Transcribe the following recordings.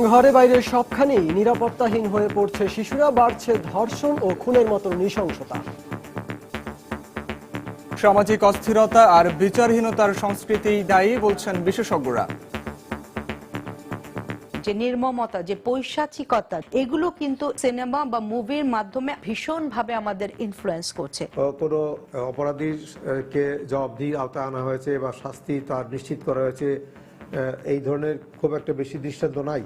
ঘরে বাইরে সবখানেই নিরাপত্তাহীন হয়ে পড়ছে শিশুরা, বাড়ছে ধর্ষণ ও খুনের মতো নৃশংসতা। সামাজিক অস্থিরতা আর বিচারহীনতার সংস্কৃতি দায়ী বলছেন বিশেষজ্ঞরা। যে নির্মমতা, যে পৈশাচিকতা, এগুলো কিন্তু সিনেমা বা মুভির মাধ্যমে ভীষণভাবে আমাদের ইনফ্লুয়েন্স করছে। কোনো অপরাধীকে জবাবদিহির আওতায় আনা হয়েছে বা শাস্তি তার নিশ্চিত করা হয়েছে, এই ধরনের খুব একটা বেশি দৃষ্টান্ত নাই।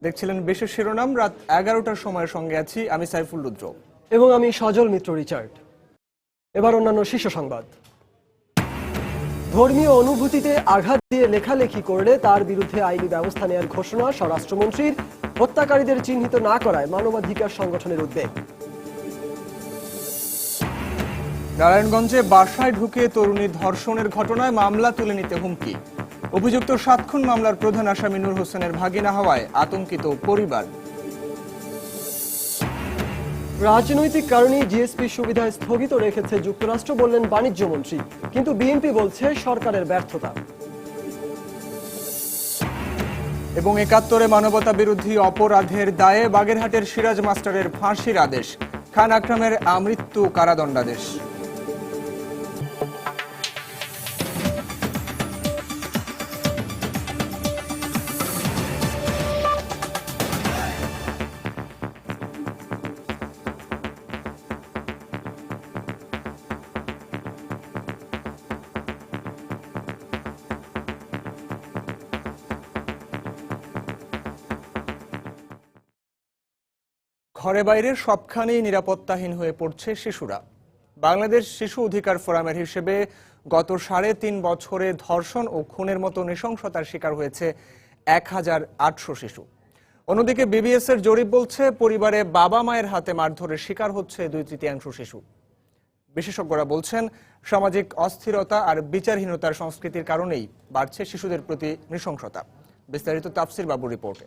দেখছিলেন বিশেষ শিরোনাম। রাত 11টার সময়ের সঙ্গে আছি আমি সাইফুল রুদ্র এবং আমি সজল মিত্র রিচার্ড। এবার অন্যান্য শীর্ষ সংবাদ। ধর্মীয় অনুভূতিতে আঘাত দিয়ে লেখালেখি করলে তার বিরুদ্ধে আইনি ব্যবস্থা নেওয়ার ঘোষণা স্বরাষ্ট্রমন্ত্রীর। হত্যাকারীদের চিহ্নিত না করায় মানবাধিকার সংগঠনের উদ্বেগ। নারায়ণগঞ্জে বাসায় ঢুকে তরুণী ধর্ষণের ঘটনায় মামলা তুলে নিতে হুমকি। অভিযুক্ত 7 খুন মামলার প্রধান আসামি নূর হোসেনের ভাগিনা হওয়ায় আতঙ্কিত পরিবার। রাজনৈতিক কারণেই জিএসপি সুবিধা স্থগিত রেখেছে যুক্তরাষ্ট্র, বললেন বাণিজ্য মন্ত্রী। কিন্তু বিএনপি বলছে সরকারের ব্যর্থতা। এবং 71-এ মানবতা বিরোধী অপরাধের দায়ে বাগেরহাটের সিরাজ মাস্টারের ফাঁসির আদেশ। খান আকরামের আমৃত্যু কারাদণ্ডাদেশ। ঘরে বাইরে সবখানেই নিরাপত্তাহীন হয়ে পড়ছে শিশুরা। বাংলাদেশ শিশু অধিকার ফোরামের হিসেবে গত 3.5 বছরে ধর্ষণ ও খুনের মতো নৃশংসতার শিকার হয়েছে 1800 শিশু। অন্যদিকে বিবিএস এর জরিপ বলছে পরিবারে বাবা মায়ের হাতে মারধরের শিকার হচ্ছে 2/3 শিশু। বিশেষজ্ঞরা বলছেন সামাজিক অস্থিরতা আর বিচারহীনতার সংস্কৃতির কারণেই বাড়ছে শিশুদের প্রতি নৃশংসতা। বিস্তারিত তাফসির বাবুর রিপোর্টে।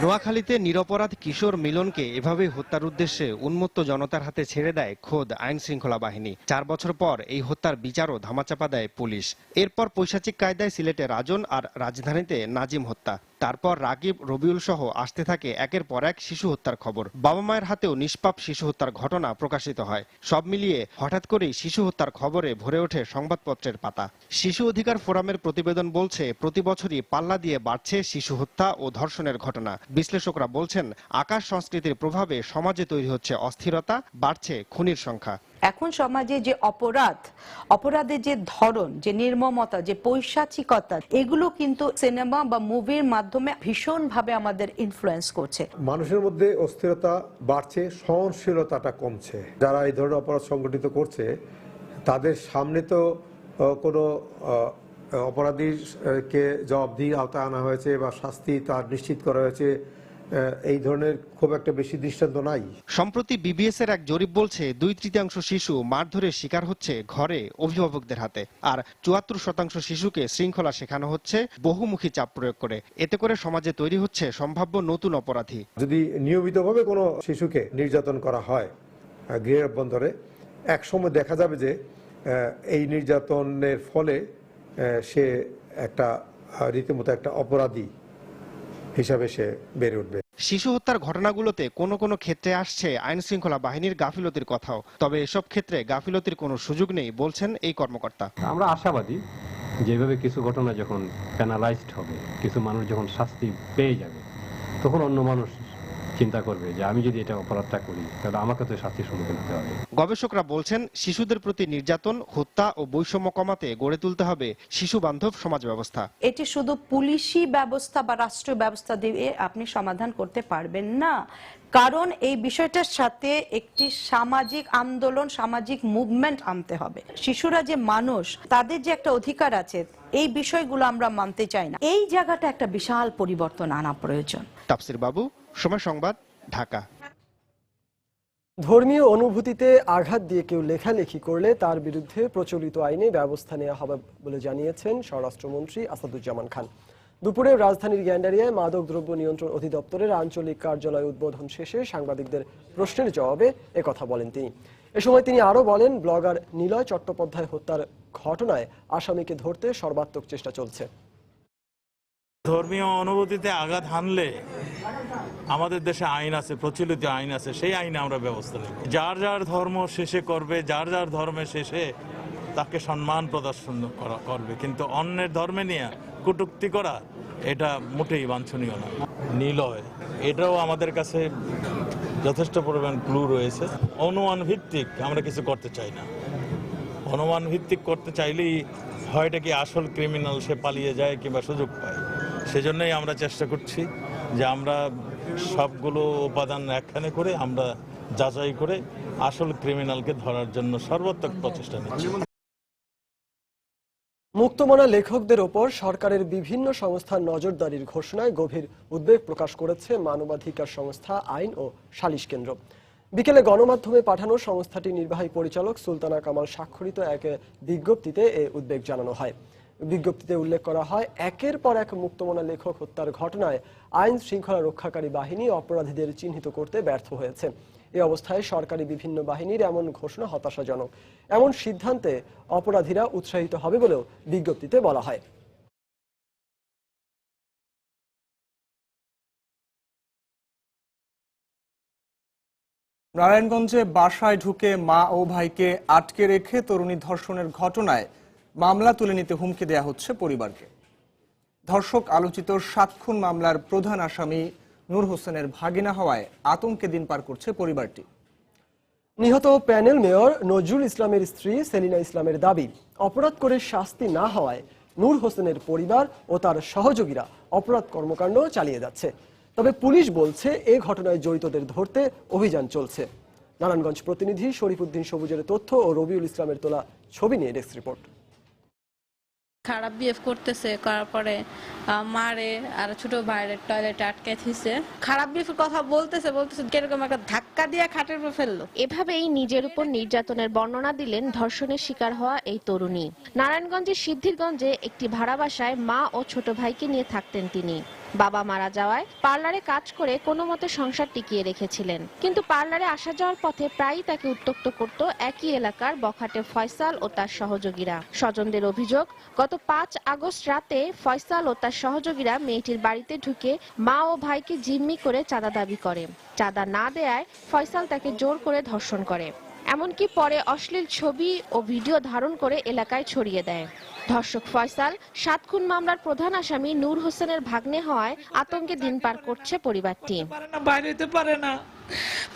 নোয়াখালীতে নিরপরাধ কিশোর মিলনকে এভাবে হত্যার উদ্দেশ্যে উন্মত্ত জনতার হাতে ছেড়ে দেয় খোদ আইন শৃঙ্খলা বাহিনী। 4 বছর পর এই হত্যার বিচারও ধামাচাপা দেয় পুলিশ। এরপর পৈশাচিক কায়দায় সিলেটে রাজন আর রাজধানীতে নাজিম হত্যা। তারপর রাগিব, রবিউল সহ আসতে থাকে একের পর এক শিশু হত্যার খবর। বাবা মায়ের হাতেও নিষ্পাপ শিশু হত্যার ঘটনা প্রকাশিত হয়। সব মিলিয়ে হঠাৎ করেই শিশু হত্যার খবরে ভরে ওঠে সংবাদপত্রের পাতা। শিশু অধিকার ফোরামের প্রতিবেদন বলছে প্রতি বছরই পাল্লা দিয়ে বাড়ছে শিশু হত্যা ও ধর্ষণের ঘটনা। বিশ্লেষকরা বলছেন আকাশ সংস্কৃতির প্রভাবে সমাজে তৈরি হচ্ছে অস্থিরতা, বাড়ছে খুনির সংখ্যা। এখন সমাজে যে অপরাধের যে ধরন, যে নির্মমতা, যে পৈশাচিকতা, এগুলো কিন্তু সিনেমা বা মুভির মাধ্যমে ভীষণভাবে আমাদের ইনফ্লুয়েন্স করছে। মানুষের মধ্যে অস্থিরতা বাড়ছে, সহনশীলতাটা কমছে। যারা এই ধরনের অপরাধ সংগঠিত করছে তাদের সামনে তো কোনো অপরাধীকে জবাবদিহির আওতায় আনা হয়েছে বা শাস্তি তার নিশ্চিত করা হয়েছে, এই ধরনের খুব একটা বেশি দৃষ্টান্ত নাই। সম্প্রতি বিবিএস এর এক জরিপ বলছে 2/3 শিশু মারধরের শিকার হচ্ছে ঘরে অভিভাবকদের হাতে, আর 74% শিশুকে শৃঙ্খলা শেখানো হচ্ছে বহুমুখী চাপ প্রয়োগ করে। এতে করে সমাজে তৈরি হচ্ছে সম্ভাব্য নতুন অপরাধী। যদি নিয়মিতভাবে কোনো শিশুকে নির্যাতন করা হয় গৃহের অভ্যন্তরে, এক সময় দেখা যাবে যে এই নির্যাতনের ফলে সে একটা রীতিমতো একটা অপরাধী হিসাবে সে বেড়ে উঠবে। শিশু হত্যার ঘটনাগুলোতে কোনো কোনো ক্ষেত্রে আসছে আইন শৃঙ্খলা বাহিনীর গাফিলতির কথাও। তবে এসব ক্ষেত্রে গাফিলতির কোনো সুযোগ নেই বলছেন এই কর্মকর্তা। আমরা আশাবাদী যেভাবে কিছু ঘটনা যখন প্যানালাইজড হবে, কিছু মানুষ যখন শাস্তি পেয়ে যাবে, তখন অন্য মানুষ চিন্তা করবে যে আমি যদি এটা অপরাধটা করি তাহলে আমাকে তো শাস্তির সম্মুখীন হতে হবে। গবেষকরা বলছেন শিশুদের প্রতি নির্যাতন, হত্যা ও বৈষম্য কমাতে গড়ে তুলতে হবে শিশু বান্ধব সমাজ ব্যবস্থা। এটি শুধু পুলিশি ব্যবস্থা বা রাষ্ট্রীয় ব্যবস্থা দিয়ে আপনি সমাধান করতে পারবেন না, কারণ এই বিষয়টার সাথে একটি সামাজিক আন্দোলন, সামাজিক মুভমেন্ট আনতে হবে। শিশুরা যে মানুষ, তাদের যে একটা অধিকার আছে, এই বিষয়গুলো আমরা মানতে চাই না। এই জায়গাটা একটা বিশাল পরিবর্তন আনা প্রয়োজন। তাফসির বাবু, সময় সংবাদ, ঢাকা। ধর্মীয় অনুভূতিতে আঘাত দিয়ে কেউ লেখালেখি করলে তার বিরুদ্ধে প্রচলিত আইনে ব্যবস্থা নেওয়া হবে বলে জানিয়েছেন স্বরাষ্ট্রমন্ত্রী আসাদুজ্জামান খান। দুপুরে রাজধানীর গ্যান্ডারিয়ায় মাদকদ্রব্য নিয়ন্ত্রণ অধিদপ্তরের আঞ্চলিক কার্যালয় উদ্বোধন শেষে সাংবাদিকদের প্রশ্নের জবাবে একথা বলেন তিনি। এ সময় তিনি আরও বলেন, ব্লগার নিলয় চট্টোপাধ্যায় হত্যার ঘটনায় আসামিকে ধরতে সর্বাত্মক চেষ্টা চলছে। ধর্মীয় অনুভূতিতে আঘাত হানলে আমাদের দেশে আইন আছে, প্রচলিত আইন আছে, সেই আইনে আমরা ব্যবস্থা নেব। যার যার ধর্ম শেষে করবে, যার যার ধর্মে শেষে তাকে সম্মান প্রদর্শন করবে, কিন্তু অন্যের ধর্মে নিয়ে কটূক্তি করা এটা মোটেই বাঞ্ছনীয় না। নিলয় এটাও আমাদের কাছে যথেষ্ট পরিমাণ ক্লু রয়েছে। অনুমান ভিত্তিক আমরা কিছু করতে চাই না। অনুমান ভিত্তিক করতে চাইলেই হয় এটা কি আসল ক্রিমিনাল, সে পালিয়ে যায় কিংবা সুযোগ পায়। সেজন্যই আমরা চেষ্টা করছি যে আমরা সবগুলো উপাদান একখানে করে আমরা যাচাই করে আসল ক্রিমিনালকে ধরার জন্য সর্বাত্মক প্রচেষ্টা নিচ্ছি। মুক্তমনা লেখকদের ওপর সরকারের বিভিন্ন সংস্থার নজরদারির ঘোষণায় গভীর উদ্বেগ প্রকাশ করেছে মানবাধিকার সংস্থা আইন ও সালিশ কেন্দ্র। বিকেলে গণমাধ্যমে পাঠানো সংস্থাটির নির্বাহী পরিচালক সুলতানা কামাল স্বাক্ষরিত এক বিজ্ঞপ্তিতে এ উদ্বেগ জানানো হয়। বিজ্ঞপ্তিতে উল্লেখ করা হয়, একের পর এক মুক্তমনা লেখক হত্যার ঘটনায় আইন শৃঙ্খলা রক্ষাকারী বাহিনী অপরাধীদের চিহ্নিত করতে ব্যর্থ হয়েছে। এই অবস্থায় সরকারি বিভিন্ন বাহিনীর এমন ঘোষণা হতাশাজনক। এমন সিদ্ধান্তে অপরাধীরা উৎসাহিত হবে বলেও বিজ্ঞপ্তিতে বলা হয়। নারায়ণগঞ্জে বাসায় ঢুকে মা ও ভাইকে আটকে রেখে তরুণী ধর্ষণের ঘটনায় মামলা তুলে নিতে হুমকি দেয়া হচ্ছে পরিবারকে। ধর্ষক আলোচিত 7 খুন মামলার প্রধান আসামি নূর হোসেনের ভাগিনা হওয়ায় আতঙ্কে দিন পার করছে পরিবারটি। নিহত প্যানেল মেয়র নজরুল ইসলামের স্ত্রী সেলিনা ইসলামের দাবি, অপরাধ করে শাস্তি না হওয়ায় নূর হোসেনের পরিবার ও তার সহযোগীরা অপরাধ কর্মকাণ্ড চালিয়ে যাচ্ছে। তবে পুলিশ বলছে, এ ঘটনায় জড়িতদের ধরতে অভিযান চলছে। নারায়ণগঞ্জ প্রতিনিধি শরীফুদ্দিন সবুজের তথ্য ও রবিউল ইসলামের তোলা ছবি নিয়ে ডেস্ক রিপোর্ট। খারাপ বিহেভ করতেছে, করার পরে মারে, আর ছোট ভাইয়ের টয়লেটে আটকে দিছে। খারাপ বিহেভের কথা বলতেছে কিরকম একটা ধাক্কা দিয়ে খাটের উপর ফেললো। এভাবেই নিজের উপর নির্যাতনের বর্ণনা দিলেন ধর্ষণের শিকার হওয়া এই তরুণী। নারায়ণগঞ্জের সিদ্ধিরগঞ্জে একটি ভাড়া বাসায় মা ও ছোট ভাইকে নিয়ে থাকতেন তিনি। বাবা মারা যাওয়ায় পার্লারে কাজ করে কোনো মতে সংসার টিকিয়ে রেখেছিলেন, কিন্তু পার্লারে আসা যাওয়ার পথে প্রায়ই তাকে উত্ত্যক্ত করত একই এলাকার বখাটে ফয়সাল ও তার সহযোগীরা। স্বজনদের অভিযোগ, গত 5 আগস্ট রাতে ফয়সাল ও তার সহযোগীরা মেয়েটির বাড়িতে ঢুকে মা ও ভাইকে জিম্মি করে চাঁদা দাবি করে। চাঁদা না দেয়ায় ফয়সাল তাকে জোর করে ধর্ষণ করে, এমনকি পরে অশ্লীল ছবি ও ভিডিও ধারণ করে এলাকায় ছড়িয়ে দেয়। ধর্ষক ফয়সাল 7 খুন মামলার প্রধান আসামি নূর হোসেনের ভাগ্নে হওয়ায় আতঙ্কে দিন পার করছে পরিবারটি। বাইরে হতে পারে না,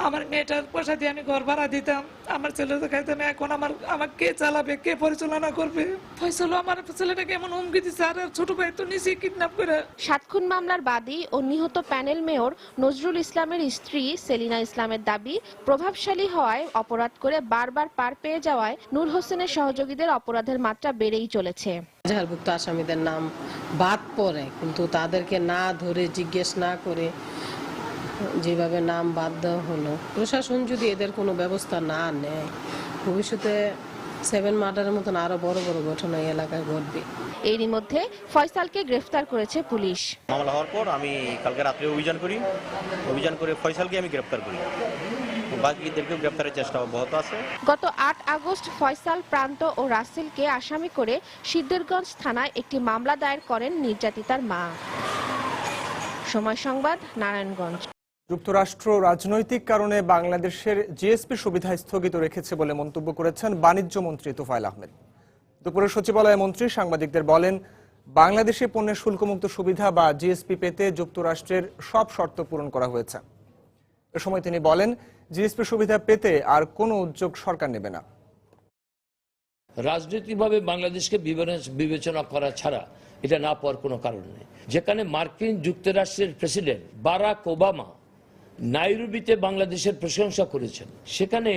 আমার মেয়েটার পয়সা দিয়ে আমি ঘর ভাড়া দিতাম, আমার ছেলে তো খাইতাম, এখন আমার কে চালাবে, কে পরিচালনা করবে? ফয়সাল আমার ছেলেটাকে এমন হুমকি দিচ্ছে, আর ছোট ভাই তো নিচে কিডন্যাপ করে। 7 খুন মামলার বাদী ও নিহত প্যানেল মেয়র নজরুল ইসলামের স্ত্রী সেলিনা ইসলামের দাবি, প্রভাবশালী হওয়ায় অপরাধ করে বারবার পার পেয়ে যাওয়ায় নূর হোসেনের সহযোগীদের অপরাধের মাত্রা বেড়েই চলেছে। এজাহারভুক্ত আসামিদের নাম বাদ পড়ে, কিন্তু তাদেরকে না ধরে জিজ্ঞেস না করে যেভাবে নাম বাদ দেওয়া হলো, প্রশাসন যদি এদের কোনো ব্যবস্থা না নেয়, ভবিষ্যতে 7 মার্ডারের মতন আরো বড় বড় ঘটনা এই এলাকায় ঘটবে। এরই মধ্যে ফয়সালকে গ্রেফতার করেছে পুলিশ। মামলা হওয়ার পর আমি কালকে রাত্রে অভিযান করে ফয়সালকে আমি গ্রেফতার করি। বাকিদেরকেও গ্রেফতারের চেষ্টা অব্যাহত আছে। গত 8 আগস্ট ফয়সাল, প্রান্ত ও রাসেলকে আসামি করে সিদ্ধিরগঞ্জ থানায় একটি মামলা দায়ের করেন নির্যাতিতার মা। সময় সংবাদ, নারায়ণগঞ্জ। যুক্তরাষ্ট্র রাজনৈতিক কারণে বাংলাদেশের জিএসপি সুবিধা স্থগিত রেখেছে বলে মন্তব্য করেছেন বাণিজ্য মন্ত্রী তোফায়েল আহমেদ। দুপুরে সচিবালয়ে মন্ত্রী সাংবাদিকদের বলেন, বাংলাদেশে পণ্যের শুল্কমুক্ত সুবিধা বা জিএসপি পেতে যুক্তরাষ্ট্রের সব শর্ত পূরণ করা হয়েছে। এ সময় তিনি বলেন, জিএসপি সুবিধা পেতে আর কোনো উদ্যোগ সরকার নেবে না। রাজনৈতিকভাবে বাংলাদেশকে বিবেচনা করা ছাড়া এটা না পাওয়ার কোনো কারণ নেই। যেখানে মার্কিন যুক্তরাষ্ট্রের প্রেসিডেন্ট বারাক ওবামা নাইরোবিতে বাংলাদেশের প্রশংসা করেছেন, সেখানে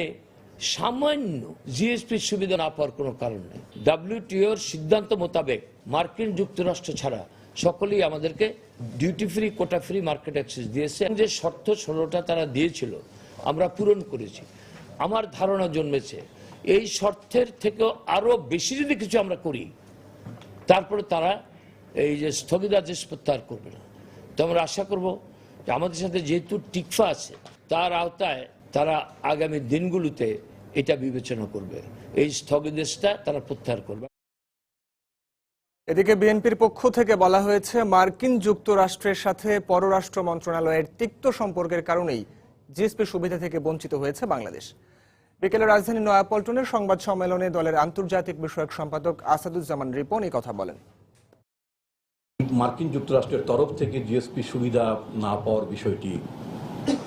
সামান্য জিএসপি সুবিধা না পাওয়ার কোনো কারণ নেই। WTOর সিদ্ধান্ত মোতাবেক মার্কিন যুক্তরাষ্ট্র ছাড়া সকলেই আমাদেরকে duty free, quota free market access দিয়েছে। যে শর্ত 16টা তারা দিয়েছিল আমরা পূরণ করেছি। আমার ধারণা জন্মেছে এই শর্তের থেকেও আরো বেশি যদি কিছু আমরা করি, তারপরে তারা এই যে স্থগিতাদেশ প্রত্যাহার করবে না। তো আমরা আশা করব যে আমাদের সাথে যেহেতু টিকফা আছে, তার আওতায় তারা আগামী দিনগুলোতে এটা বিবেচনা করবে, এই স্থগিতাদেশটা তারা প্রত্যাহার করবে। এদিকে বিএনপির পক্ষ থেকে বলা হয়েছে, মার্কিন যুক্তরাষ্ট্রের সাথে পররাষ্ট্র মন্ত্রণালয়ের তিক্ত সম্পর্কের কারণেই জিএসপি সুবিধা থেকে বঞ্চিত হয়েছে বাংলাদেশ। বিকেলে রাজধানী নয়াপল্টনের সংবাদ সম্মেলনে দলের আন্তর্জাতিক বিষয়ক সম্পাদক আসাদুজ্জামান রিপন এই কথা বলেন। মার্কিন যুক্তরাষ্ট্রের তরফ থেকে জিএসপি সুবিধা না পাওয়ার বিষয়টি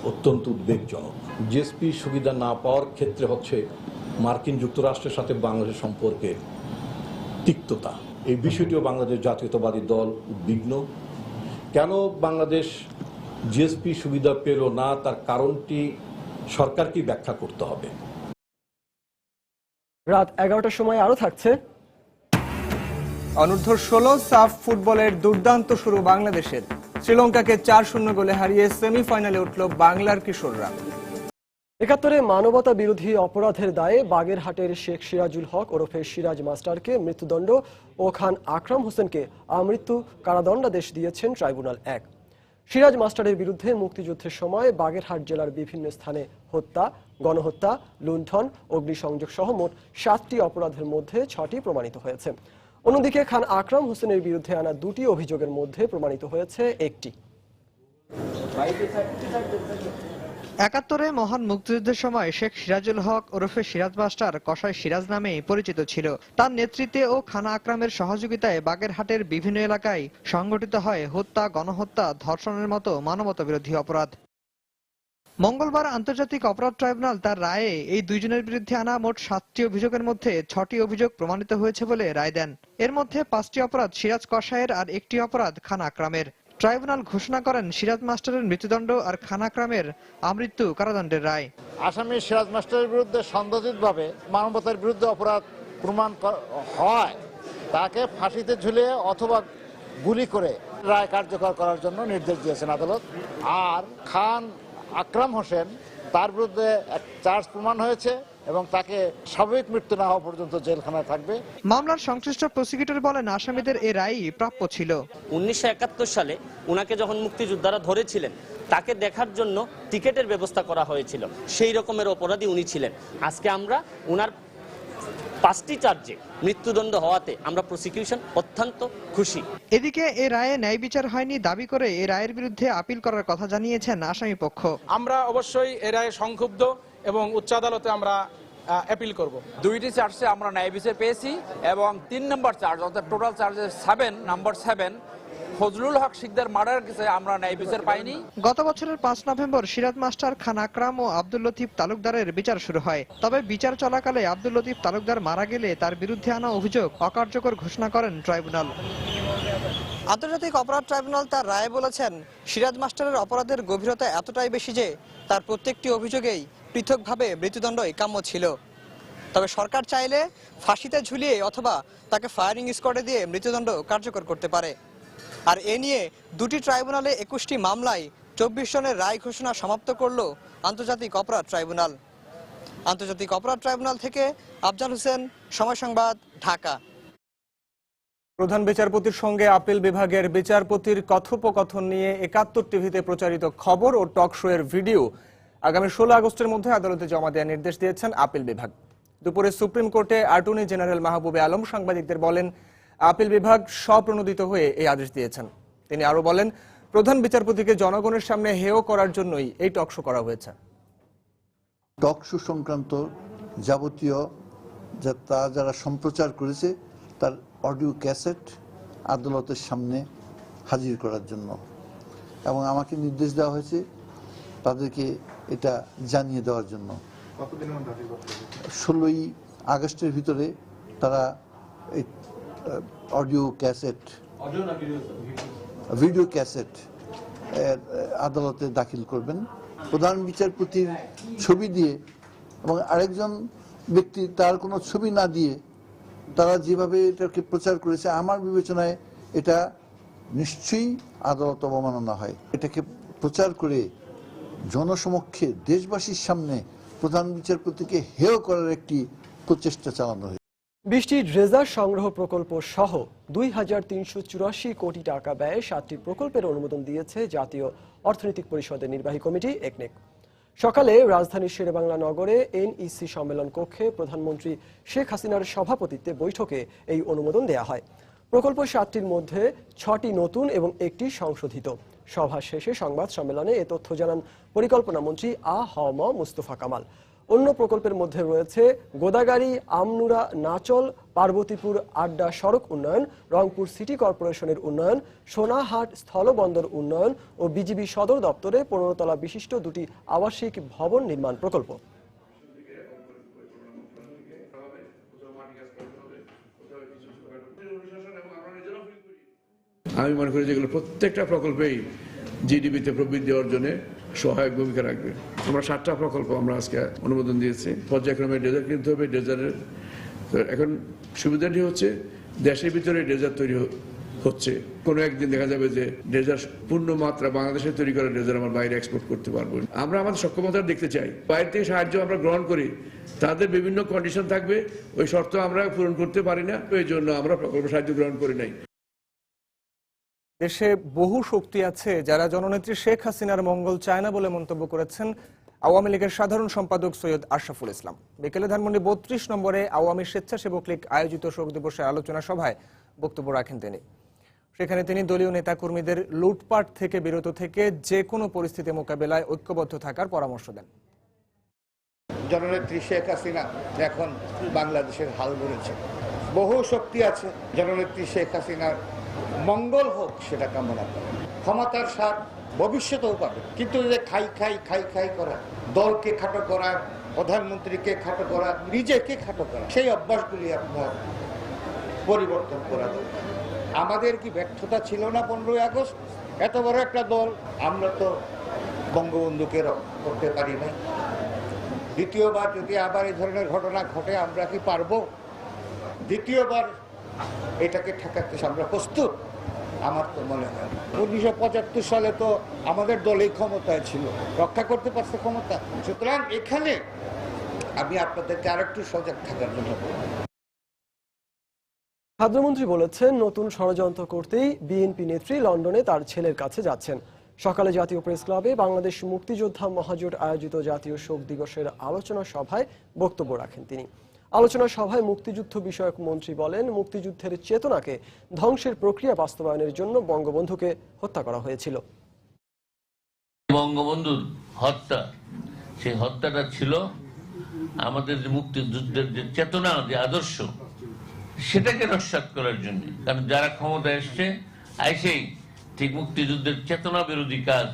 অত্যন্ত উদ্বেগজনক। জিএসপি সুবিধা না পাওয়ার ক্ষেত্রে হচ্ছে মার্কিন যুক্তরাষ্ট্রের সাথে বাংলাদেশের সম্পর্কের তিক্ততা। এই বিষয়টিও বাংলাদেশ জাতীয়তাবাদী দল উদ্বিগ্ন। কেন বাংলাদেশ জিএসপি সুবিধা পেল না, তার কারণটি সরকারকেই ব্যাখ্যা করতে হবে। রাত 11টার সময় আরো থাকছে অনূর্ধ্ব-16 সাফ ফুটবলের দুর্দান্ত শুরু বাংলাদেশের। শ্রীলঙ্কাকে 4-0 গোলে হারিয়ে সেমিফাইনালে উঠল বাংলার কিশোররা। ৭১ মানবতা বিরোধী অপরাধের দায়ে বাগেরহাটের শেখ সিরাজুল হক ওরফে সিরাজ মাস্টারকে মৃত্যুদণ্ড ও খান আকরাম হোসেনকে আমৃত্যু কারাদণ্ডাদেশ দিয়েছেন ট্রাইব্যুনাল 1। সিরাজ মাস্টারের বিরুদ্ধে মুক্তিযুদ্ধের সময় বাগেরহাট জেলার বিভিন্ন স্থানে হত্যা, গণহত্যা, লুণ্ঠন, অগ্নিসংযোগ সহ মোট 7টি অপরাধের মধ্যে 6টি প্রমাণিত হয়েছে। অন্যদিকে খান আকরাম হোসেনের বিরুদ্ধে আনা 2টি অভিযোগের মধ্যে প্রমাণিত হয়েছে 1টি। ৭১ মহান মুক্তিযুদ্ধের সময় শেখ সিরাজুল হক ওরফে সিরাজ মাস্টার কসাই সিরাজ নামে পরিচিত ছিল। তার নেতৃত্বে ও খান আকরামের সহযোগিতায় বাগেরহাটের বিভিন্ন এলাকায় সংগঠিত হয় হত্যা, গণহত্যা, ধর্ষণের মতো মানবতা বিরোধী অপরাধ। মঙ্গলবার আন্তর্জাতিক অপরাধ ট্রাইব্যুনাল তার রায়ে এই দুইজনের বিরুদ্ধে আনা মোট 7টি অভিযোগের মধ্যে 6টি অভিযোগ প্রমাণিত হয়েছে বলে রায় দেন। এর মধ্যে 5টি অপরাধ সিরাজ কসাইয়ের আর 1টি অপরাধ খান আকরামের। ট্রাইব্যুনাল ঘোষণা করেন সিরাজ মাস্টারের মৃত্যুদণ্ড আর খান আকরামের আমৃত্যু কারাদণ্ডের রায়। আসামি সিরাজ মাস্টারের বিরুদ্ধে সন্দেহিতভাবে মানবতার বিরুদ্ধে অপরাধ প্রমাণ হয় তাকে ফাঁসিতে ঝুলিয়ে অথবা গুলি করে রায় কার্যকর করার জন্য নির্দেশ দিয়েছেন আদালত। আর খান আকরাম হোসেন, তার বিরুদ্ধে চার্জ প্রমাণ হয়েছে এবং তাকে স্বাভাবিক মৃত্যু না হওয়া পর্যন্ত জেলখানায় থাকবে। মামলার সংশ্লিষ্ট প্রসিকিউটর বলেন, আসামিদের এই রায়ই প্রাপ্য ছিল। 1971 সালে উনাকে যখন মুক্তিযোদ্ধারা ধরেছিলেন, তাকে দেখার জন্য টিকেটের ব্যবস্থা করা হয়েছিল। সেই রকমের অপরাধী উনি ছিলেন। আজকে আমরা উনার 5টি চার্জে মৃত্যুদণ্ড হওয়াতে আমরা প্রসিকিউশন অত্যন্ত খুশি। এদিকে এ রায়ে ন্যায় বিচার হয়নি দাবি করে এ রায়ের বিরুদ্ধে আপিল করার কথা জানিয়েছেন আসামি পক্ষ। আমরা অবশ্যই এ রায়ে সংক্ষুব্ধ এবং উচ্চ আদালতে আমরা অ্যাপিল করব। 2টি চার্জে আমরা ন্যায় বিচার পেয়েছি এবং 3 নম্বর চার্জ অর্থাৎ টোটাল চার্জের 7 ফজলুল হক শিকদার মার্ডার কেসে আমরা ন্যায় বিচার পাইনি। গত বছরের 5 নভেম্বর সিরাজ মাস্টার, খান আকরাম ও আব্দুল লতিফ তালুকদারের বিচার শুরু হয়। তবে বিচার চলাকালে আব্দুল লতিফ তালুকদার মারা গেলে তার বিরুদ্ধে আনা অভিযোগ অকার্যকর ঘোষণা করেন ট্রাইব্যুনাল। আন্তর্জাতিক অপরাধ ট্রাইব্যুনাল তার রায়ে বলেছেন, সিরাজ মাস্টারের অপরাধের গভীরতা এতটাই বেশি যে তার প্রত্যেকটি অভিযোগেই পৃথকভাবে মৃত্যুদণ্ডই কাম্য ছিল। তবে সরকার চাইলে ফাঁসিতে ঝুলিয়ে অথবা তাকে ফায়ারিং স্কোয়াডে দিয়ে মৃত্যুদণ্ড কার্যকর করতে পারে। আর এ নিয়ে 2টি ট্রাইব্যুনালে 21টি মামলায় 24 জনের রায় ঘোষণা সমাপ্ত করল আন্তর্জাতিক অপরাধ ট্রাইব্যুনাল। আন্তর্জাতিক অপরাধ ট্রাইব্যুনাল থেকে আফজাল হোসেন, সময় সংবাদ, ঢাকা। প্রধান বিচারপতির সঙ্গে আপিল বিভাগের বিচারপতির কথোপকথন নিয়ে 71 টিভিতে প্রচারিত খবর ও টক শো এর ভিডিও আগামী 16 আগস্টের মধ্যে আদালতে জমা দেওয়ার নির্দেশ দিয়েছেন আপিল বিভাগ। দুপুরে সুপ্রিম কোর্টে অ্যাটর্নি জেনারেল মাহবুবে আলম সাংবাদিকদের বলেন, আপিল বিভাগ স্বপ্রণোদিত হয়ে এই আদেশ দিয়েছেন। তিনি আরো বলেন, প্রধান বিচারপতিকে জনগণের সামনে হেয় করার জন্যই এই টক শো করা হয়েছে। টক শো সংক্রান্ত যাবতীয় যারা সম্প্রচার করেছে তার অডিও ক্যাসেট আদালতের সামনে হাজির করার জন্য, এবং আমাকে নির্দেশ দেওয়া হয়েছে তাদেরকে এটা জানিয়ে দেওয়ার জন্য। 16 আগস্টের ভিতরে তারা অডিও ক্যাসেট, ভিডিও ক্যাসেট আদালতে দাখিল করবেন। প্রধান বিচারপতির ছবি দিয়ে এবং আরেকজন ব্যক্তি তার কোনো ছবি না দিয়ে তারা যেভাবে এটাকে প্রচার করেছে, আমার বিবেচনায় এটা নিশ্চয়ই আদালত অবমাননা হয়। এটাকে প্রচার করে জনসমক্ষে দেশবাসীর সামনে প্রধান বিচারপতিকে হেয় করার একটি প্রচেষ্টা চালানো হয়েছে। 20টি ড্রেজার সংগ্রহ প্রকল্প সহ 2384 কোটি টাকা ব্যয়ে 7টি প্রকল্পের অনুমোদন দিয়েছে জাতীয় অর্থনৈতিক পরিষদের নির্বাহী কমিটি একনেক। সকালে রাজধানীর শেরেবাংলা নগরে এনইসি সম্মেলন কক্ষে প্রধানমন্ত্রী শেখ হাসিনার সভাপতিত্বে বৈঠকে এই অনুমোদন দেয়া হয়। প্রকল্প 7টির মধ্যে 6টি নতুন এবং 1টি সংশোধিত। সভা শেষে সংবাদ সম্মেলনে এ তথ্য জানান পরিকল্পনা মন্ত্রী আ.হ.ম মুস্তফা কামাল। অন্য প্রকল্পের মধ্যে রয়েছে গোদাগাড়ি আমনুরা নাচল পার্বতীপুর আড্ডা সড়ক উন্নয়ন, রংপুর সিটি কর্পোরেশনের উন্নয়ন, সোনাহাট স্থলবন্দর উন্নয়ন ও বিজিবি সদর দপ্তরে 15 তলা বিশিষ্ট 2টি আবাসিক ভবন নির্মাণ প্রকল্প। আমি মনে করি যেগুলো প্রত্যেকটা প্রকল্পেই জিডিপিতে প্রবৃদ্ধি অর্জনে সহায়ক ভূমিকা রাখবে। আমরা 7টা প্রকল্প আমরা আজকে অনুমোদন দিয়েছি। পর্যায়ক্রমে ডেজার্ট কিনতে হবে। ডেজার্টের এখন সুবিধাটি হচ্ছে দেশের ভিতরে ডেজার্ট তৈরি হচ্ছে। কোনো একদিন দেখা যাবে যে ডেজার্ট পূর্ণ মাত্রা বাংলাদেশে তৈরি করা ডেজার্ট আমরা বাইরে এক্সপোর্ট করতে পারবো। আমরা আমাদের সক্ষমতা দেখতে চাই। বাইরে থেকে সাহায্য আমরা গ্রহণ করি, তাদের বিভিন্ন কন্ডিশন থাকবে, ওই শর্ত আমরা পূরণ করতে পারি না, এই জন্য আমরা প্রকল্প সাহায্য গ্রহণ করি নাই। দেশে বহু শক্তি আছে যারা জননেত্রী শেখ হাসিনার মঙ্গল চায় না বলে মন্তব্য করেছেন আওয়ামী লীগের সাধারণ সম্পাদক সৈয়দ আশরাফুল ইসলাম। বিকেলে ধানমন্ডি 32 নম্বরে আওয়ামী স্বেচ্ছাসেবক লীগ আয়োজিত শোক দিবসের আলোচনা সভায় বক্তব্য রাখেন তিনি। সেখানে তিনি দলীয় নেতাকর্মীদের লুটপাট থেকে বিরত থেকে যে কোনো পরিস্থিতি মোকাবেলায় ঐক্যবদ্ধ থাকার পরামর্শ দেন। জননেত্রী শেখ হাসিনা এখন বাংলাদেশের হাল ধরেছে। বহু শক্তি আছে জননেত্রী শেখ হাসিনার মঙ্গল হোক সেটা কামনা করে। ক্ষমতার স্বাদ ভবিষ্যতেও পাবে, কিন্তু যে খাই খাই খাই খাই করা, দলকে খাটো করা, প্রধানমন্ত্রীকে খাটো করা, নিজেকে খাটো করা, সেই অভ্যাসগুলি আপনার পরিবর্তন করা দরকার। আমাদের কি ব্যর্থতা ছিল না 15ই আগস্ট? এত বড় একটা দল, আমরা তো বঙ্গবন্ধুকে রক্ষা করতে পারি নাই। দ্বিতীয়বার যদি আবার এই ধরনের ঘটনা ঘটে আমরা কি পারবো? দ্বিতীয়বার এটাকে ঠেকাতে আমরা প্রস্তুত? আমার তো মনে হয় 1975 সালে তো আমাদের দলই ক্ষমতায় ছিল, রক্ষা করতে পারছে ক্ষমতা। সুতরাং এখানে আমি আপনাদেরকে আরেকটু সজাগ থাকার জন্য বলব। খাদ্যমন্ত্রী বলেছেন, নতুন ষড়যন্ত্র করতেই বিএনপি নেত্রী লন্ডনে তার ছেলের কাছে যাচ্ছেন। সকালে জাতীয় প্রেস ক্লাবে বাংলাদেশ মুক্তিযোদ্ধা মহাজোট আয়োজিত জাতীয় শোক দিবসের আলোচনা সভায় বক্তব্য রাখেন তিনি। আলোচনা সভায় মুক্তিযুদ্ধ বিষয়ক মন্ত্রী বলেন, মুক্তিযুদ্ধের চেতনাকে ধ্বংসের প্রক্রিয়া বাস্তবায়নের জন্য বঙ্গবন্ধুকে হত্যা করা হয়েছিল। বঙ্গবন্ধুর হত্যা, সেই হত্যাটা ছিল আমাদের যে মুক্তিযুদ্ধের যে চেতনা, যে আদর্শ, সেটাকে নস্যাৎ করার জন্য। কারণ যারা ক্ষমতা এসছে আইসেই ঠিক মুক্তিযুদ্ধের চেতনা বিরোধী কাজ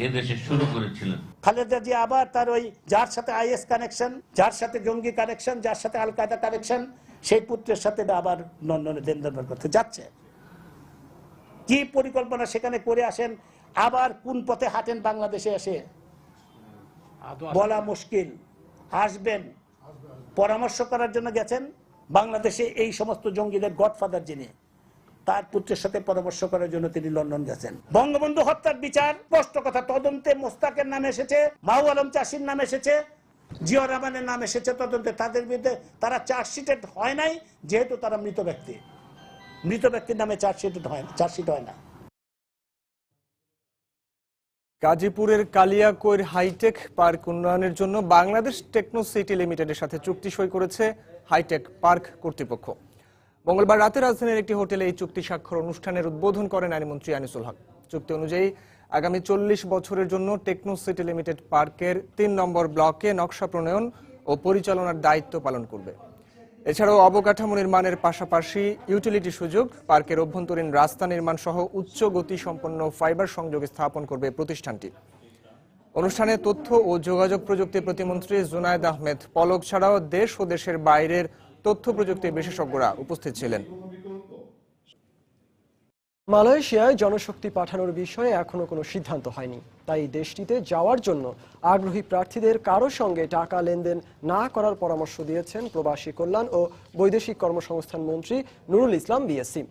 এদেশে শুরু করেছিলেন। খালেদা জিয়া আবার তার ওই যার সাথে আইএস কানেকশন, যার সাথে জঙ্গি কানেকশন, যার সাথে আল কায়দা কানেকশন, সেই পুত্রের সাথে আবার লন্ডনে দেনদার করতে যাচ্ছে। কি পরিকল্পনা সেখানে করে আসেন, আবার কোন পথে হাঁটেন বাংলাদেশে এসে বলা মুশকিল। আসবেন, পরামর্শ করার জন্য গেছেন। বাংলাদেশে এই সমস্ত জঙ্গিদের গডফাদার যিনি, তার পুত্রের সাথে পরামর্শ করার জন্য তিনি লন্ডন গেছেন। বঙ্গবন্ধু হত্যার বিচার স্পষ্ট কথা, তদন্তে মোস্তাকের নাম এসেছে, মাহু আলম চাষির নাম এসেছে, জিয়া রহমানের নাম এসেছে তদন্তে। তাদের বিরুদ্ধে তারা চার্জশিটেড হয় নাই, যেহেতু তারা মৃত ব্যক্তি। মৃত ব্যক্তির নামে চার্জশিট হয় না। গাজীপুরের কালিয়াকৈর হাইটেক পার্ক উন্নয়নের জন্য বাংলাদেশ টেকনো সিটি লিমিটেডের সাথে চুক্তি সই করেছে হাইটেক পার্ক কর্তৃপক্ষ। মঙ্গলবার রাতে রাজধানীর একটি হোটেলে এই চুক্তি স্বাক্ষর অনুষ্ঠানের উদ্বোধন করেন আইনমন্ত্রী আনিসুল হক। চুক্তি অনুযায়ী আগামী 40 বছরের জন্য টেকনো সিটি লিমিটেড পার্কের 3 নম্বর ব্লকে নকশা প্রণয়ন ও পরিচালনার দায়িত্ব পালন করবে। এছাড়াও অবকাঠামো নির্মাণের পাশাপাশি ইউটিলিটি সুযোগ, পার্কের অভ্যন্তরীণ রাস্তা নির্মাণ সহ উচ্চ গতি সম্পন্ন ফাইবার সংযোগ স্থাপন করবে প্রতিষ্ঠানটি। অনুষ্ঠানে তথ্য ও যোগাযোগ প্রযুক্তি প্রতিমন্ত্রী জুনায়েদ আহমেদ পলক ছাড়াও দেশ ও দেশের বাইরের তথ্য প্রযুক্তি বিশেষজ্ঞরা উপস্থিত ছিলেন। মালয়েশিয়ায় জনশক্তি পাঠানোর বিষয়ে এখনো কোনো সিদ্ধান্ত হয়নি, তাই দেশটিতে যাওয়ার জন্য আগ্রহী প্রার্থীদের কারো সঙ্গে টাকা লেনদেন না করার পরামর্শ দিয়েছেন প্রবাসী কল্যাণ ও বৈদেশিক কর্মসংস্থান মন্ত্রী নুরুল ইসলাম বিএসসি।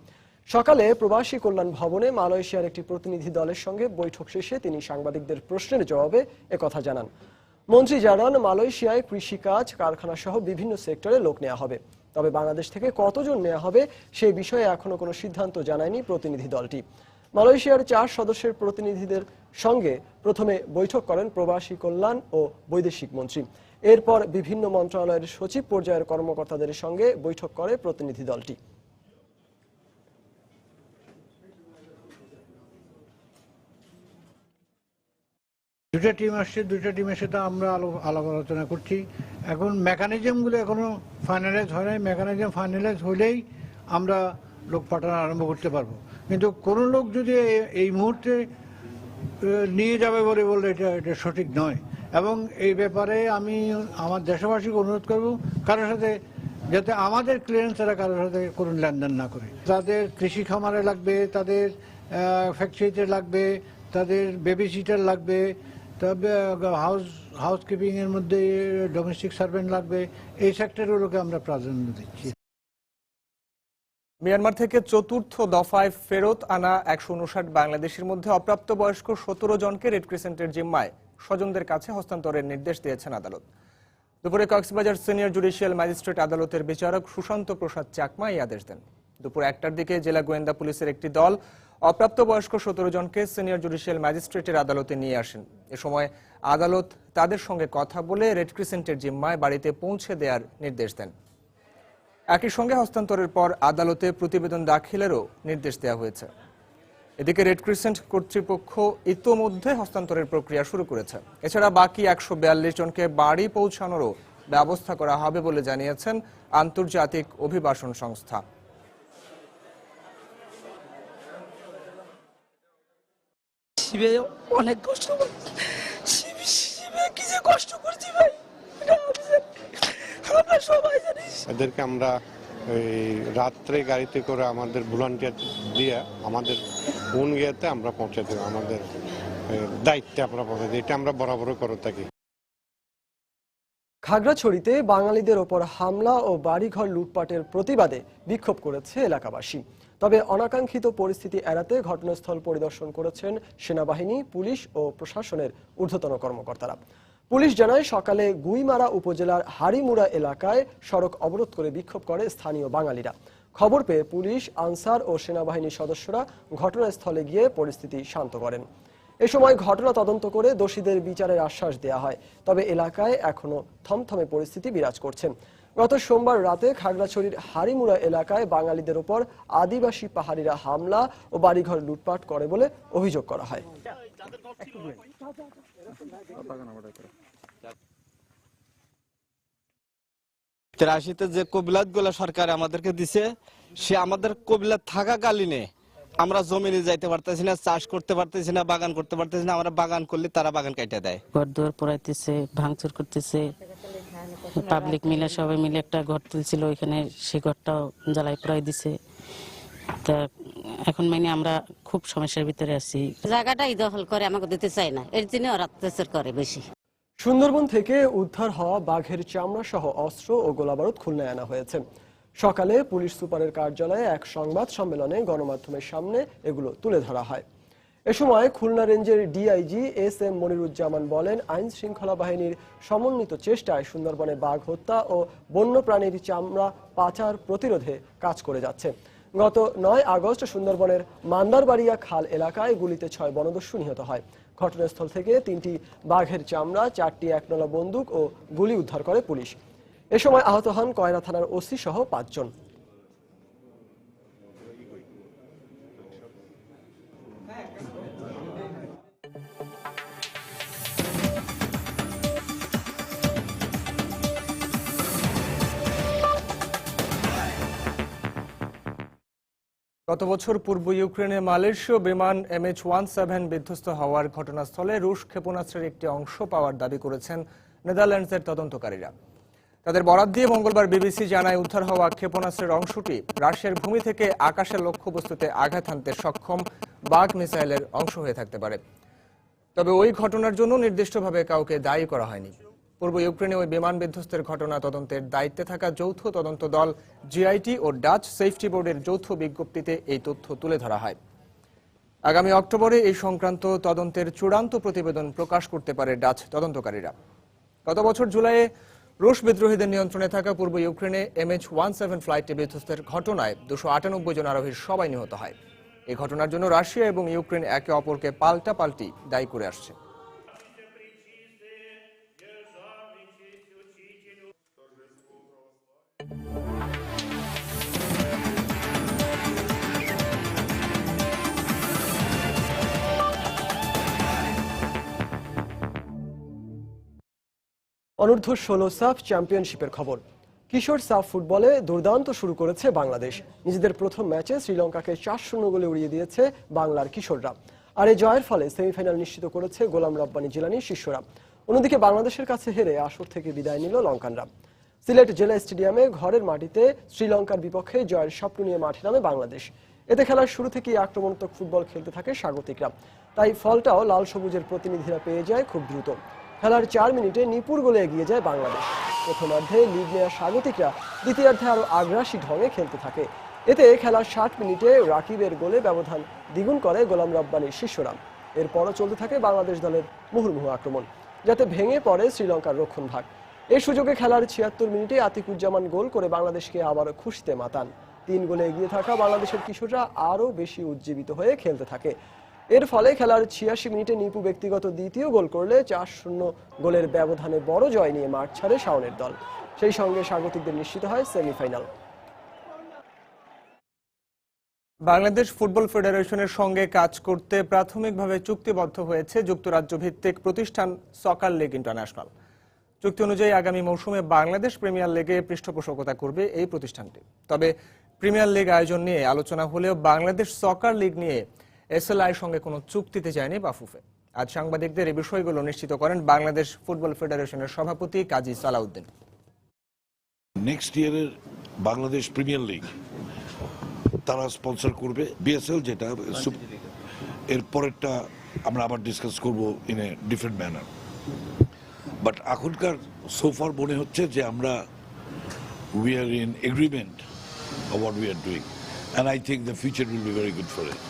সকালে প্রবাসী কল্যাণ ভবনে মালয়েশিয়ার একটি প্রতিনিধি দলের সঙ্গে বৈঠক শেষে তিনি সাংবাদিকদের প্রশ্নের জবাবে একথা জানান। মন্ত্রী জানান, মালয়েশিয়ায় কৃষিকাজ, কারখানা সহ বিভিন্ন সেক্টরে লোক নেওয়া হবে, তবে বাংলাদেশ থেকে কতজন নেওয়া হবে সেই বিষয়ে এখনো কোনো সিদ্ধান্ত জানায়নি প্রতিনিধি দলটি। মালয়েশিয়ার 4 সদস্যের প্রতিনিধিদের সঙ্গে প্রথমে বৈঠক করেন প্রবাসী কল্যাণ ও বৈদেশিক মন্ত্রী। এরপর বিভিন্ন মন্ত্রণালয়ের সচিব পর্যায়ের কর্মকর্তাদের সঙ্গে বৈঠক করে প্রতিনিধি দলটি। দুটা টিম আসছে, দুটা টিমের সাথে আমরা আলাপ আলোচনা করছি। এখন মেকানিজমগুলো এখনো ফাইনালাইজ হয় নাই। মেকানিজম ফাইনালাইজ হলেই আমরা লোক পাঠানো আরম্ভ করতে পারবো। কিন্তু কোনো লোক যদি এই মুহূর্তে নিয়ে যাবে বলে এটা সঠিক নয়। এবং এই ব্যাপারে আমি আমার দেশবাসীকে অনুরোধ করব কারোর সাথে যাতে আমাদের ক্লিয়ারেন্স ছাড়া কারোর সাথে কোনো লেনদেন না করে। তাদের কৃষি খামারে লাগবে, তাদের ফ্যাক্টরিতে লাগবে, তাদের বেবি সিটার লাগবে, তবে হাউসকিপিং এর মধ্যে ডোমেস্টিক সার্ভেন্ট লাগবে। এই সেক্টরগুলোকে আমরা প্রাধান্য দিচ্ছি। মিয়ানমার থেকে চতুর্থ দফায় ফেরত আনা 159 বাংলাদেশের মধ্যে অপ্রাপ্তবয়স্ক 17 জনকে রেড ক্রিসেন্টের জিম্মায় স্বজনদের কাছে হস্তান্তরের নির্দেশ দিয়েছেন আদালত। দুপুরে কক্সবাজার সিনিয়র জুডিশিয়াল ম্যাজিস্ট্রেট আদালতের বিচারক সুশান্ত প্রসাদ চাকমা এই আদেশ দেন। দুপুর 1টার দিকে জেলা গোয়েন্দা পুলিশের একটি দল অপ্রাপ্তবয়স্ক 17 জনকে সিনিয়র জুডিশিয়াল ম্যাজিস্ট্রেটের আদালতে নিয়ে আসেন। এ সময় আদালত তাদের সঙ্গে কথা বলে রেড ক্রিসেন্টের জিম্মায় বাড়িতে পৌঁছে দেওয়ার নির্দেশ দেন। একই সঙ্গে হস্তান্তরের পর আদালতে প্রতিবেদন দাখিলেরও নির্দেশ দেওয়া হয়েছে। এদিকে রেড ক্রিসেন্ট কর্তৃপক্ষ ইতোমধ্যে হস্তান্তরের প্রক্রিয়া শুরু করেছে। এছাড়া বাকি 142 জনকে বাড়ি পৌঁছানোরও ব্যবস্থা করা হবে বলে জানিয়েছেন আন্তর্জাতিক অভিবাসন সংস্থা। অনেক কষ্ট কি যে কষ্ট করছি ভাই, আমরা সবাই জানি। এদেরকে আমরা রাত্রে গাড়িতে করে আমাদের ভলান্টিয়ার দিয়ে আমাদের কোন গিয়েতে আমরা পৌঁছে দেব, আমাদের দায়িত্বে আমরা পৌঁছে দিই। এটা আমরা বরাবর করে থাকি। খাগড়াছড়িতে বাঙালিদের ওপর হামলা ও বাড়িঘর লুটপাটের প্রতিবাদে বিক্ষোভ করেছে এলাকাবাসী। তবে অনাকাঙ্ক্ষিত পরিস্থিতি এড়াতে ঘটনাস্থল পরিদর্শন করেছেন সেনাবাহিনী, পুলিশ ও প্রশাসনের ঊর্ধ্বতন কর্মকর্তারা। পুলিশ জানায় সকালে গুইমারা উপজেলার হাড়িমুড়া এলাকায় সড়ক অবরোধ করে বিক্ষোভ করে স্থানীয় বাঙালিরা। খবর পেয়ে পুলিশ, আনসার ও সেনাবাহিনীর সদস্যরা ঘটনাস্থলে গিয়ে পরিস্থিতি শান্ত করেন। এ সময় ঘটনা তদন্ত করে দোষীদের বিচারের আশ্বাস দেওয়া হয়। তবে এলাকায় এখনো থমথমে পরিস্থিতি বিরাজ করছে। গত সোমবার রাতে খাগড়াছড়ির হাড়িমুড়া এলাকায় বাঙালিদের উপর আদিবাসী পাহাড়িরা হামলা ও বাড়িঘর লুটপাট করে বলে অভিযোগ করা হয়। 83-তে যে কবিলাত গুলা সরকার আমাদেরকে দিছে, সে আমাদের কবিলাত থাকাকালীনে আমরা জমিনে যাইতে পারতেছি না, চাষ করতে পারতেছি না, বাগান করতে পারতেছি না। আমরা বাগান করলে তারা বাগান কাইটা দেয়। ঘর দুয়ার পোড়াইতেছে, ভাঙচুর করতেছে। পাবলিক মিলে সবাই মিলে একটা ঘর তুলছিল, ওইখানে সেই ঘরটাও জ্বালাই পোড়াই দিছে। তা এখন মানে আমরা খুব সমস্যার ভিতরে আছি। জায়গাটাই দখল করে আমাকে দিতে চাই না, এর জন্য ওরা অত্যাচার করে বেশি। সুন্দরবন থেকে উদ্ধার হওয়া বাঘের চামড়া সহ অস্ত্র ও গোলাবারুদ খুলনায় আনা হয়েছে। সকালে পুলিশ সুপারের কার্যালয়ে এক সংবাদ সম্মেলনে গণমাধ্যমের সামনে এগুলো তুলে ধরা হয়। এ সময় খুলনা রেঞ্জের ডিআইজি এস.এম. মনিরুজ্জামান বলেন, আইন শৃঙ্খলা বাহিনীর সমন্বিত চেষ্টায় সুন্দরবনে বাঘ হত্যা ও বন্যপ্রাণীর চামড়া পাচার প্রতিরোধে কাজ করে যাচ্ছে। গত 9 আগস্ট সুন্দরবনের মান্দারবাড়িয়া খাল এলাকায় গুলিতে 6 বনদস্যু নিহত হয়। ঘটনাস্থল থেকে 3টি বাঘের চামড়া, 4টি 1নলা বন্দুক ও গুলি উদ্ধার করে পুলিশ। এ সময় আহত হন কয়রা থানার ওসি সহ 5 জন। গত বছর পূর্ব ইউক্রেনে মালয়েশীয় বিমান MH17 বিধ্বস্ত হওয়ার ঘটনাস্থলে রুশ ক্ষেপণাস্ত্রের একটি অংশ পাওয়ার দাবি করেছেন নেদারল্যান্ডসের তদন্তকারীরা। তাদের বরাত দিয়ে মঙ্গলবার বিবিসি জানায়, উদ্ধার হওয়া ক্ষেপণাস্ত্রের অংশটি রাশিয়ার ভূমি থেকে আকাশের লক্ষ্যবস্তুতে আঘাত হানতে সক্ষম বাঘ মিসাইলের অংশ হয়ে থাকতে পারে। তবে ওই ঘটনার জন্য নির্দিষ্টভাবে কাউকে দায়ী করা হয়নি। পূর্ব ইউক্রেনে ওই বিমান বিধ্বস্তের ঘটনা তদন্তের দায়িত্বে থাকা যৌথ তদন্ত দল জিআইটি ও ডাচ সেফটি বোর্ডের যৌথ বিজ্ঞপ্তিতে এই তথ্য তুলে ধরা হয়। আগামী অক্টোবরে এই সংক্রান্ত তদন্তের চূড়ান্ত প্রতিবেদন প্রকাশ করতে পারে ডাচ তদন্তকারীরা। গত বছর জুলাইয়ে রুশ বিদ্রোহীদের নিয়ন্ত্রণে থাকা পূর্ব ইউক্রেনে MH17 ফ্লাইটটি বিধ্বস্তের ঘটনায় 298 জন আরোহীর সবাই নিহত হয়। এই ঘটনার জন্য রাশিয়া এবং ইউক্রেন একে অপরকে পাল্টাপাল্টি দায়ী করে আসছে। অনূর্ধ্ব-16 সাফ চ্যাম্পিয়নশিপের খবর। কিশোর সাফ ফুটবলে দুর্দান্ত শুরু করেছে বাংলাদেশ। নিজেদের প্রথম ম্যাচে শ্রীলঙ্কাকে 4-0 গোলে উড়িয়ে দিয়েছে বাংলার কিশোররা। আর এই জয়ের ফলে সেমিফাইনাল নিশ্চিত করেছে গোলাম রব্বানী জিলানির শিষ্যরা। অন্যদিকে বাংলাদেশের কাছে হেরে আসর থেকে বিদায় নিল লঙ্কানরা। সিলেট জেলা স্টেডিয়ামে ঘরের মাটিতে শ্রীলঙ্কার বিপক্ষে জয়ের স্বপ্ন নিয়ে মাঠে নামে বাংলাদেশ। এতে খেলার শুরু থেকেই আক্রমণাত্মক ফুটবল খেলতে থাকে স্বাগতিকরা। তাই ফলটাও লাল সবুজের প্রতিনিধিরা পেয়ে যায় খুব দ্রুত। খেলার 4 মিনিটে নিপুর গোলে এগিয়ে যায় বাংলাদেশ। প্রথমার্ধে লিড নেওয়া স্বাগতিকরা দ্বিতীয়ার্ধে আরো আগ্রাসী ঢঙে খেলতে থাকে। এতে খেলার 60 মিনিটে রাকিবের গোলে ব্যবধান দ্বিগুণ করে গোলাম রব্বানীর শিষ্যরা। এরপরও চলতে থাকে বাংলাদেশ দলের মুহুর্মুহু আক্রমণ, যাতে ভেঙে পড়ে শ্রীলঙ্কার রক্ষণভাগ। এই সুযোগে খেলার 76 মিনিটে আতিকুজ্জামান গোল করে বাংলাদেশকে আবার খুশিতে মাতান। 3 গোলে এগিয়ে থাকা বাংলাদেশের কিশোররা আরও বেশি উজ্জীবিত হয়ে খেলতে থাকে। এর ফলে খেলার 86 মিনিটে নিপু ব্যক্তিগত দ্বিতীয় গোল করলে 4-0 গোলের ব্যবধানে বড় জয় নিয়ে মাঠ ছাড়ে শাওনের দল। সেই সঙ্গে স্বাগতিকদের নিশ্চিত হয় সেমিফাইনাল। বাংলাদেশ ফুটবল ফেডারেশনের সঙ্গে কাজ করতে প্রাথমিকভাবে চুক্তিবদ্ধ হয়েছে যুক্তরাজ্য ভিত্তিক প্রতিষ্ঠান সকার লীগ ইন্টারন্যাশনাল। চুক্তি অনুযায়ী আগামী মৌসুমে বাংলাদেশ প্রিমিয়ার লিগে পৃষ্ঠপোষকতা করবে এই প্রতিষ্ঠানটি। তবে প্রিমিয়ার লিগ আয়োজন নিয়ে আলোচনা হলেও বাংলাদেশ সকার লীগ নিয়ে এসএলআই সঙ্গে কোনো চুক্তিতে যায়নি বাফুফে। আজ সাংবাদিকদের এই বিষয়গুলো নিশ্চিত করেন বাংলাদেশ ফুটবল ফেডারেশনের সভাপতি কাজী সালাউদ্দিন। নেক্সট ইয়ারের বাংলাদেশ প্রিমিয়ার লিগ তারা স্পন্সর করবে, বিএসএল যেটা, এর পরেরটা আমরা আবার ডিসকাস করব in a different manner. But এখনকার সোফার মনে হচ্ছে যে আমরা we are in agreement of what we are doing and I think the future will be very good for it.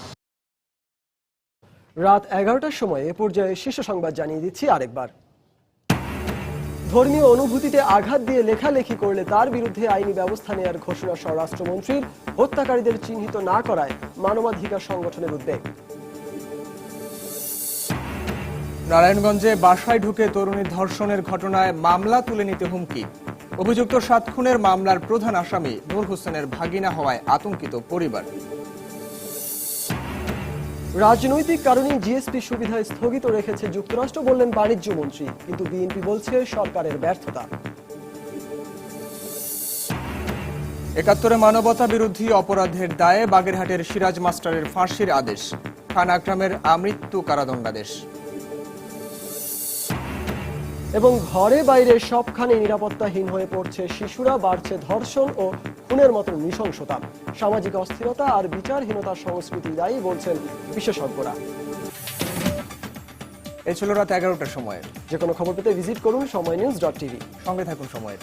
রাত 11টার সময় এ পর্যায়ে শীর্ষ সংবাদ জানিয়ে দিচ্ছি আরেকবার। ধর্মীয় অনুভূতিতে আঘাত দিয়ে লেখালেখি করলে তার বিরুদ্ধে আইনি ব্যবস্থা নেওয়ার ঘোষণা স্বরাষ্ট্রমন্ত্রীর। হত্যাকারীদের চিহ্নিত না করায় মানবাধিকার সংগঠনের উদ্বেগ। নারায়ণগঞ্জে বাসায় ঢুকে তরুণী ধর্ষণের ঘটনায় মামলা তুলে নিতে হুমকি। অভিযুক্ত 7 খুনের মামলার প্রধান আসামি নূর হোসেনের ভাগিনা হওয়ায় আতঙ্কিত পরিবার। রাজনৈতিক কারণে জিএসপি সুবিধা স্থগিত রেখেছে যুক্তরাষ্ট্র বললেন বাণিজ্য মন্ত্রী, কিন্তু বিএনপি বলছে সরকারের ব্যর্থতা। ৭১ মানবতা বিরোধী অপরাধের দায়ে বাগেরহাটের সিরাজ মাস্টারের ফাঁসির আদেশ। খান আকরামের আমৃত্যু কারাদণ্ডাদেশ। এবং ঘরে বাইরে সবখানে নিরাপত্তাহীন হয়ে পড়ছে শিশুরা, বাড়ছে ধর্ষণ ও খুনের মতো নৃশংসতা। সামাজিক অস্থিরতা আর বিচারহীনতার সংস্কৃতি দায়ী বলছেন বিশেষজ্ঞরা। এ ছিল রাত 11টার সময়। যে কোনো খবর পেতে ভিজিট করুন সময়নিউজ.tv। সঙ্গে থাকুন সময়ের।